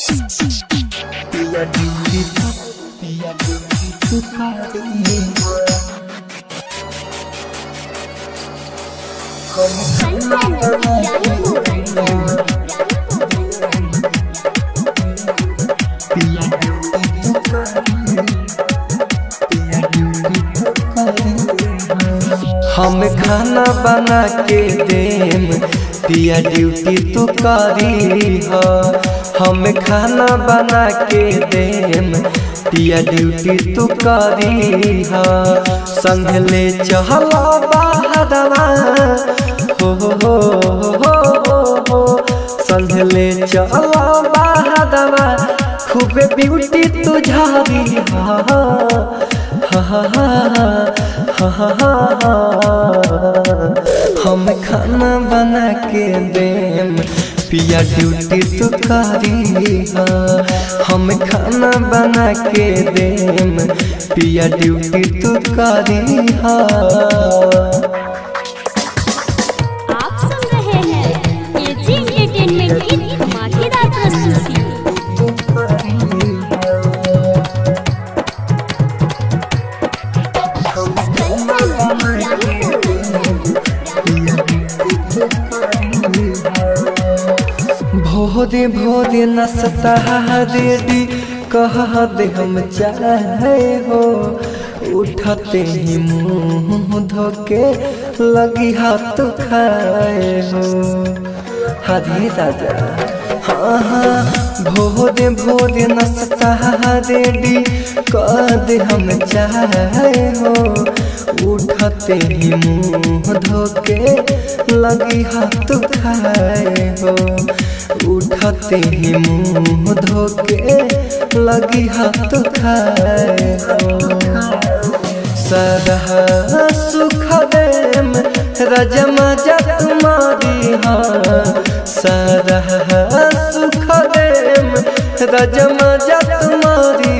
पिया ड्यूटी तू करी हम खाना बना के देम पिया ड्यूटी तू करी हो। हम खाना बना के देम पिया ड्यूटी तू करी हो। संग ले चला बहरवा हो संग ले चला बहरवा खूबे ब्यूटी तू झारी हम खाना बना के देम पिया ड्यूटी तू करी हम खाना बना के देम पिया ड्यूटी तू करी आप सुन रहे हैं एजी एंटरटेनमेंट की धमाकेदार प्रस्तुति। भोरे भोरे नसता रेडी कह दे हम चाहे हो। उठते ही मुँह धोके लगी हाथ खाए हो। हरे राजा हाँ भोरे भोरे नसता रेडी कह दे हम चाहे हो। उठते ही मुँह धोके लगी हाथ खाए हो। उठते ही मुँह धोके लगी हाथ खाए हो। सरहा सुख देम रजमा तुम्हारी हाँ। सरहा सुख देम रजमा तुम्हारी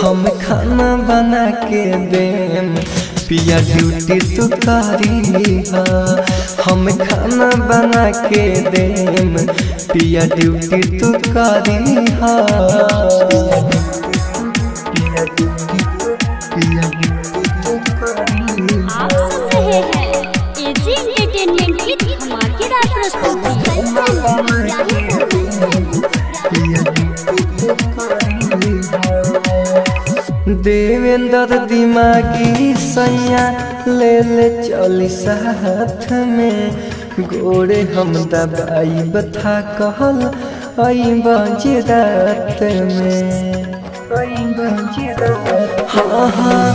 हम खाना बना के देम पिया ड्यूटी तू करी हम खाना बना के देम पिया ड्यूटी तू करी आप सुन रहे हैं एजी एंटरटेनमेंट की धमाकेदार प्रस्तुति। देवेंद्र दिमागी सैया ले चली साथ में। गोरे हम दबाई बथा कहल आई बजे रात में। हाँ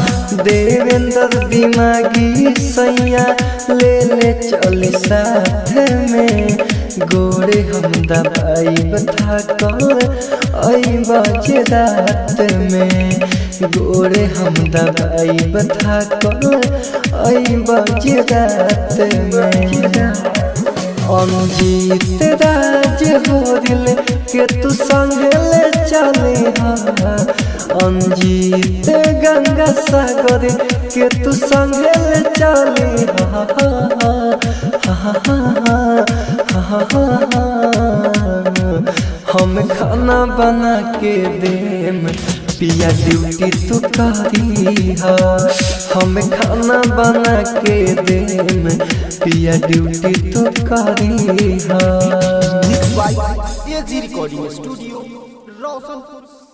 देवेंद्र दिमागी सैया ले चली साथ में। गोरे हम दबाई बथा कहल आई बजे रात में। गोरे हम दबाई बता कर आई बजे रात में। अंजीत राज होरिल के तू संग ले चले अंजीत गंगा सागर के तू संग ले चले हम खाना बना के देम पिया ड्यूटी तू करी हम खाना बना के देम पिया ड्यूटी तू करी mix by AG recording studio Roshanpur.